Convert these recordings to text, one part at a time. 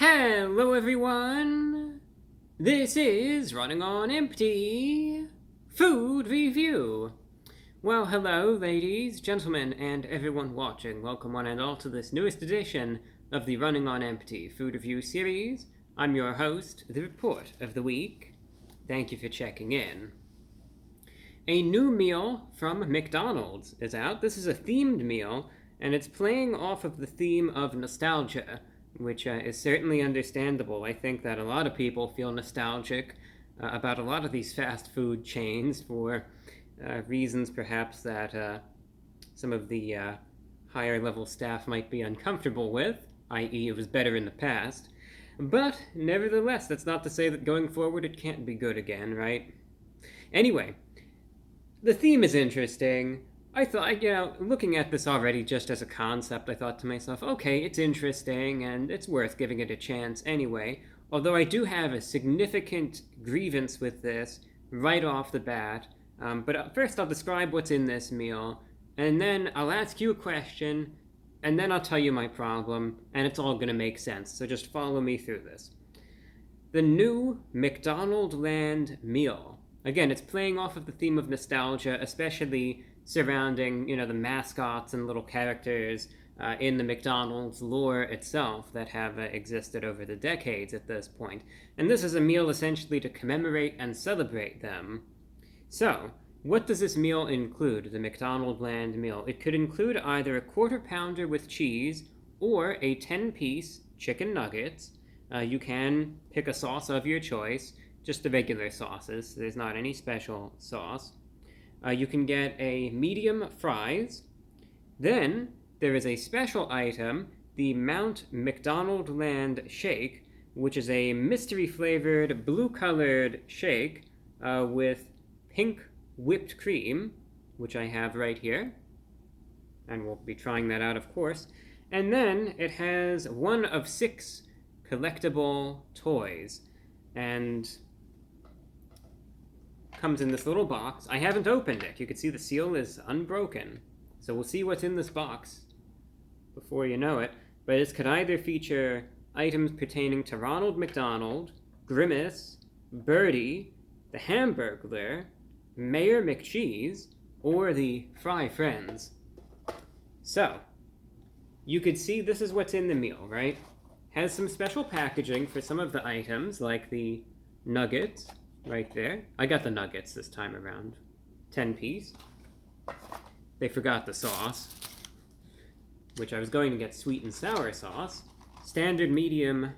Hello everyone! This is Running on Empty Food Review. Well, hello ladies, gentlemen, and everyone watching. Welcome one and all to this newest edition of the Running on Empty Food Review series. I'm your host, The Report of the Week. Thank you for checking in. A new meal from McDonald's is out. This is a themed meal, and it's playing off of the theme of nostalgia, which is certainly understandable. I think that a lot of people feel nostalgic about a lot of these fast food chains for reasons perhaps that some of the higher level staff might be uncomfortable with, i.e. it was better in the past. But nevertheless, that's not to say that going forward it can't be good again, right? Anyway, the theme is interesting. I thought, looking at this already just as a concept, I thought to myself, okay, it's interesting and it's worth giving it a chance anyway. Although I do have a significant grievance with this right off the bat. But first I'll describe what's in this meal, and then I'll ask you a question, and then I'll tell you my problem, and it's all going to make sense. So just follow me through this. The new McDonaldland Meal. Again, it's playing off of the theme of nostalgia, especially surrounding, the mascots and little characters in the McDonald's lore itself that have existed over the decades at this point. And this is a meal essentially to commemorate and celebrate them. So, what does this meal include, the McDonaldland meal? It could include either a quarter pounder with cheese or a 10-piece chicken nuggets. You can pick a sauce of your choice, just the regular sauces, so there's not any special sauce. You can get a medium fries. Then there is a special item, the McDonaldland Shake, which is a mystery-flavored, blue-colored shake with pink whipped cream, which I have right here. And we'll be trying that out, of course. And then it has one of 6 collectible toys. And comes in this little box. I haven't opened it. You can see the seal is unbroken. So we'll see what's in this box before you know it. But it could either feature items pertaining to Ronald McDonald, Grimace, Birdie, the Hamburglar, Mayor McCheese, or the Fry Friends. So, you could see this is what's in the meal, right? Has some special packaging for some of the items, like the nuggets, right there. I got the nuggets this time around. 10-piece. They forgot the sauce, which I was going to get sweet and sour sauce. Standard medium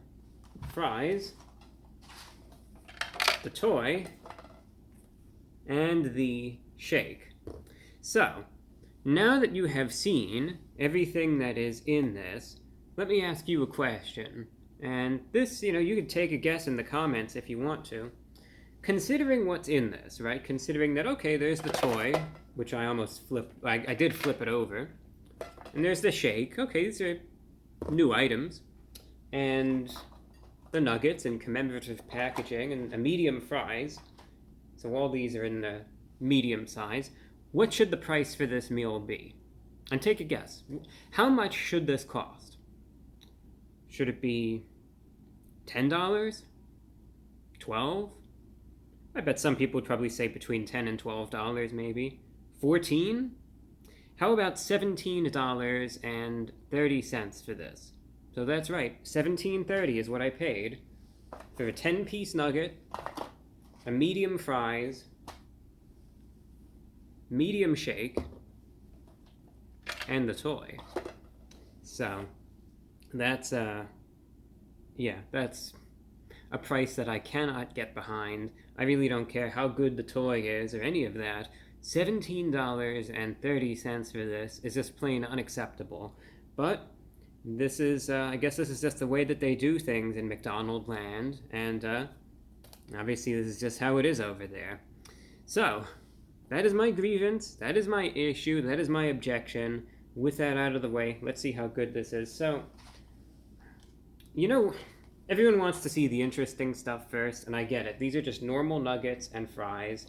fries. The toy. And the shake. So, now that you have seen everything that is in this, let me ask you a question. And this, you could take a guess in the comments if you want to. Considering what's in this, right? Considering that, okay, there's the toy, which I almost flipped, I did flip it over. And there's the shake. Okay, these are new items. And the nuggets in commemorative packaging and a medium fries. So all these are in the medium size. What should the price for this meal be? And take a guess. How much should this cost? Should it be $10? $12? I bet some people would probably say between $10 and $12 maybe. $14? How about $17.30 for this? So that's right, $17.30 is what I paid for a 10-piece nugget, a medium fries, medium shake, and the toy. So that's that's a price that I cannot get behind. I really don't care how good the toy is or any of that. $17.30 for this is just plain unacceptable. But this is, I guess this is just the way that they do things in McDonaldland, and obviously this is just how it is over there. So, that is my grievance, that is my issue, that is my objection. With that out of the way, let's see how good this is. So, everyone wants to see the interesting stuff first, and I get it. These are just normal nuggets and fries.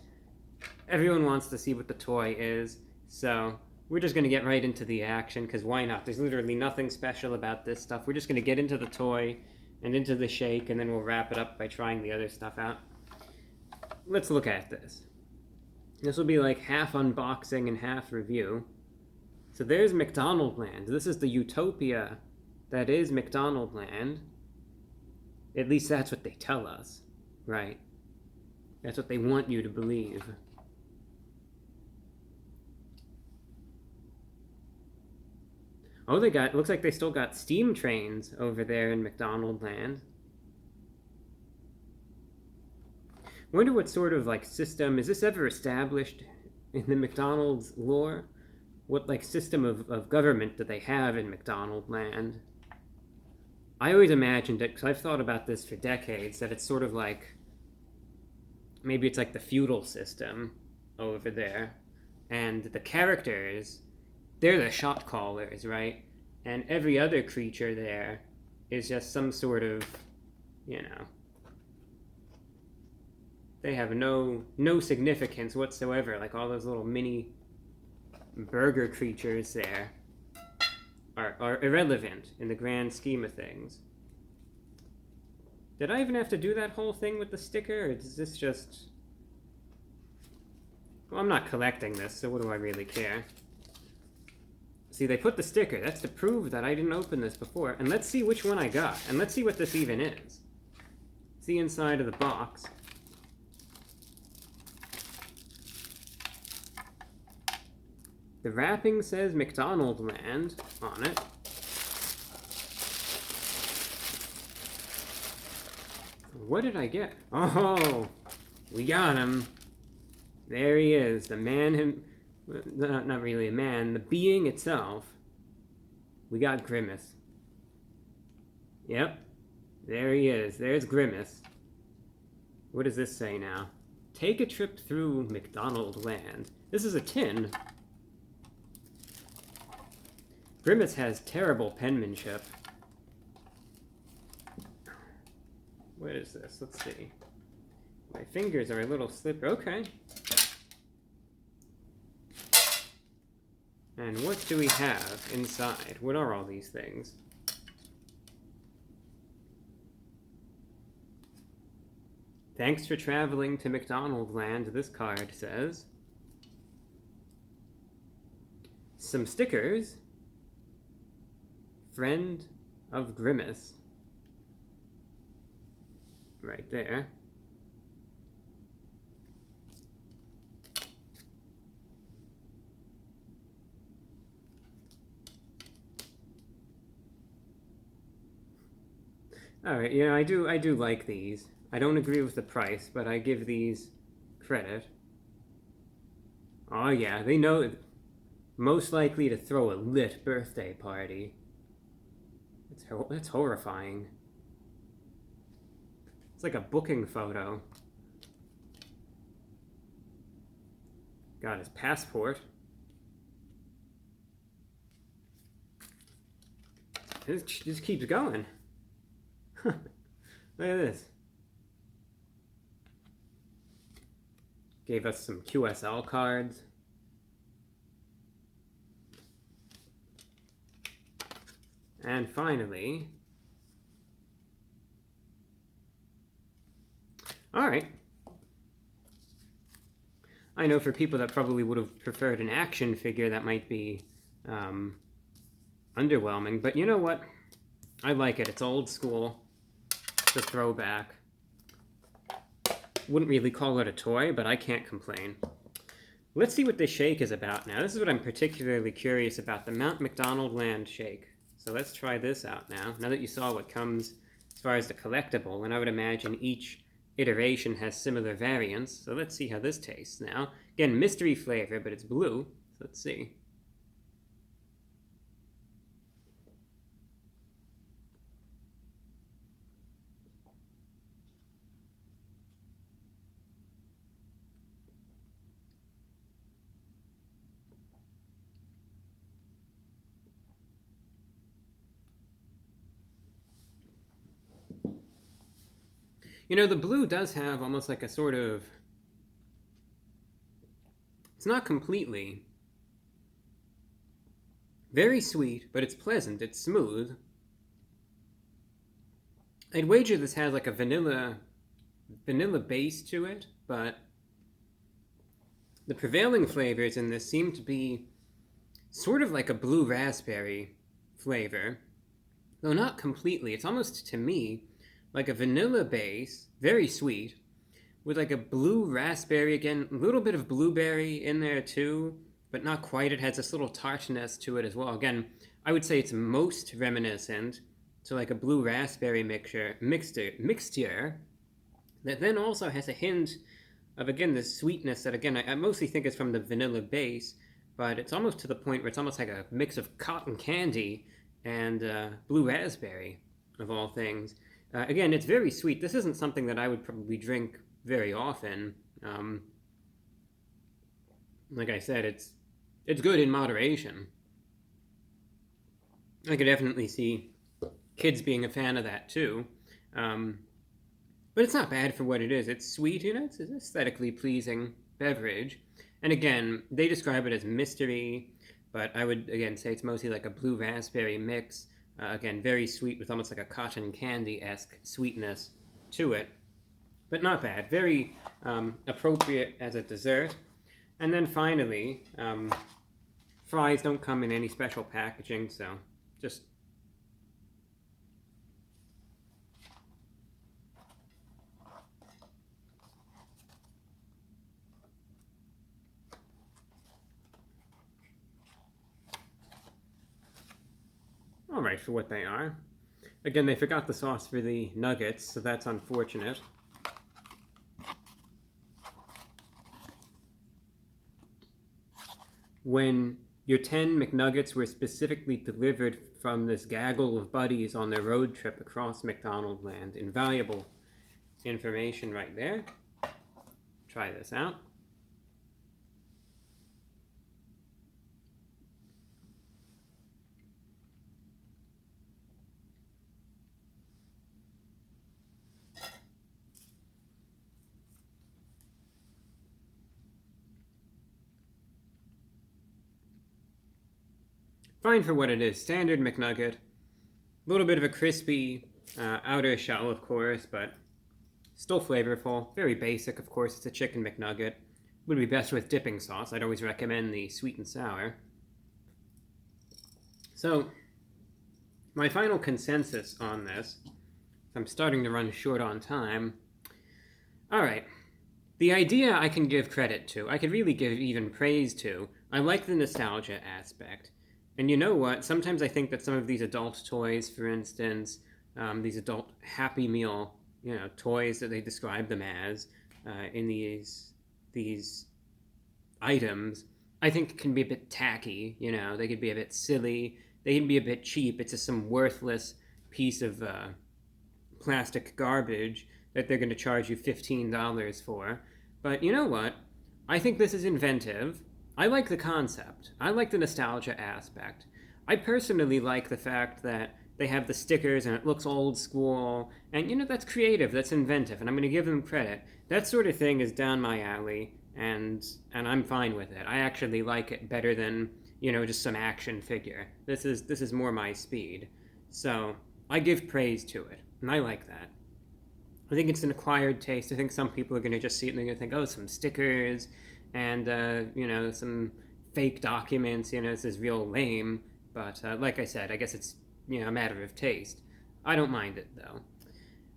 Everyone wants to see what the toy is, so we're just going to get right into the action, because why not? There's literally nothing special about this stuff. We're just going to get into the toy, and into the shake, and then we'll wrap it up by trying the other stuff out. Let's look at this. This will be like half unboxing and half review. So there's McDonaldland. This is the utopia that is McDonaldland. At least that's what they tell us, right? That's what they want you to believe. Oh, looks like they still got steam trains over there in McDonaldland. Wonder what sort of, like, system, is this ever established in the McDonald's lore? What, like, system of government do they have in McDonaldland? I always imagined it, because I've thought about this for decades, that it's sort of like, maybe it's like the feudal system over there. And the characters, they're the shot callers, right? And every other creature there is just some sort of, you know, they have no significance whatsoever. Like all those little mini burger creatures there are irrelevant in the grand scheme of things. Did I even have to do that whole thing with the sticker, or is this just... Well, I'm not collecting this, so what do I really care? See, they put the sticker. That's to prove that I didn't open this before. And let's see which one I got. And let's see what this even is. See inside of the box. The wrapping says McDonaldland on it. What did I get? Oh, we got him. There he is. The man, not really a man, the being itself. We got Grimace. Yep. There he is. There's Grimace. What does this say now? Take a trip through McDonaldland. This is a tin. Grimace has terrible penmanship. What is this? Let's see. My fingers are a little slippery. Okay. And what do we have inside? What are all these things? Thanks for traveling to McDonaldland, this card says. Some stickers. Friend of Grimace. Right there. Alright, yeah, I do like these. I don't agree with the price, but I give these credit. Oh yeah, they know most likely to throw a lit birthday party. That's horrifying. It's like a booking photo. Got his passport. It just keeps going. Look at this. Gave us some QSL cards. And finally... Alright. I know for people that probably would have preferred an action figure, that might be underwhelming, but you know what? I like it. It's old school. It's a throwback. Wouldn't really call it a toy, but I can't complain. Let's see what this shake is about now. This is what I'm particularly curious about, the McDonaldland Shake. So let's try this out now that you saw what comes as far as the collectible, and I would imagine each iteration has similar variants. So let's see how this tastes now. Again, mystery flavor, but it's blue. So let's see. You know, the blue does have almost like a sort of... It's not completely. Very sweet, but it's pleasant. It's smooth. I'd wager this has like a vanilla base to it, but the prevailing flavors in this seem to be sort of like a blue raspberry flavor, though not completely. It's almost, to me, like a vanilla base, very sweet, with like a blue raspberry again, a little bit of blueberry in there too, but not quite. It has this little tartness to it as well. Again, I would say it's most reminiscent to like a blue raspberry mixture that then also has a hint of, again, this sweetness that, again, I mostly think is from the vanilla base, but it's almost to the point where it's almost like a mix of cotton candy and blue raspberry, of all things. Again, it's very sweet. This isn't something that I would probably drink very often. Like I said, it's good in moderation. I could definitely see kids being a fan of that too. But it's not bad for what it is. It's sweet, it's an aesthetically pleasing beverage. And again, they describe it as mystery, but I would, again, say it's mostly like a blue raspberry mix. Again, very sweet with almost like a cotton candy-esque sweetness to it. But not bad. Very appropriate as a dessert. And then finally, fries don't come in any special packaging, so just... alright for what they are. Again, they forgot the sauce for the nuggets, so that's unfortunate. When your 10 McNuggets were specifically delivered from this gaggle of buddies on their road trip across McDonaldland. Invaluable information right there. Try this out. Fine for what it is. Standard McNugget. A little bit of a crispy outer shell, of course, but still flavorful. Very basic, of course. It's a chicken McNugget. Would be best with dipping sauce. I'd always recommend the sweet and sour. So, my final consensus on this, I'm starting to run short on time. Alright. The idea I can give credit to. I could really give even praise to. I like the nostalgia aspect. And you know what? Sometimes I think that some of these adult toys, for instance, these adult Happy Meal, toys that they describe them as in these items, I think can be a bit tacky. They could be a bit silly. They can be a bit cheap. It's just some worthless piece of plastic garbage that they're going to charge you $15 for. But you know what? I think this is inventive. I like the concept. I like the nostalgia aspect. I personally like the fact that they have the stickers and it looks old school. And, that's creative, that's inventive, and I'm going to give them credit. That sort of thing is down my alley, and I'm fine with it. I actually like it better than, just some action figure. This is more my speed. So, I give praise to it, and I like that. I think it's an acquired taste. I think some people are going to just see it and they're going to think, oh, some stickers and, some fake documents, this is real lame. But like I said, I guess it's, a matter of taste. I don't mind it, though.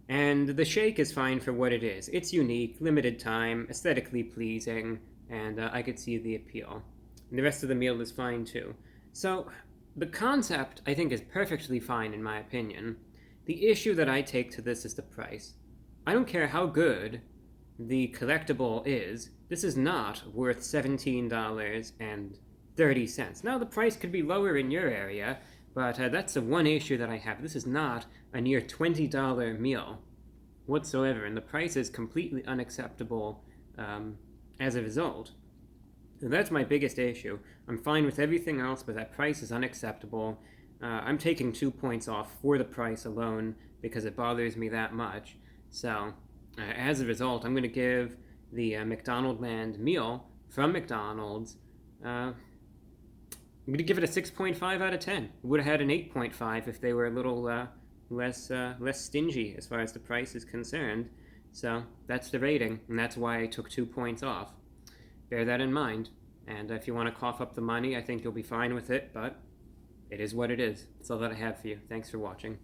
And the shake is fine for what it is. It's unique, limited time, aesthetically pleasing, and I could see the appeal. And the rest of the meal is fine, too. So, the concept, I think, is perfectly fine, in my opinion. The issue that I take to this is the price. I don't care how good the collectible is, this is not worth $17.30. Now, the price could be lower in your area, but that's the one issue that I have. This is not a near $20 meal whatsoever, and the price is completely unacceptable as a result. So that's my biggest issue. I'm fine with everything else, but that price is unacceptable. I'm taking 2 points off for the price alone because it bothers me that much. So, as a result, I'm going to give the McDonaldland Meal from McDonald's, I'm going to give it a 6.5 out of 10. Would have had an 8.5 if they were a little less stingy as far as the price is concerned. So that's the rating, and that's why I took 2 points off. Bear that in mind. And if you want to cough up the money, I think you'll be fine with it, but it is what it is. That's all that I have for you. Thanks for watching.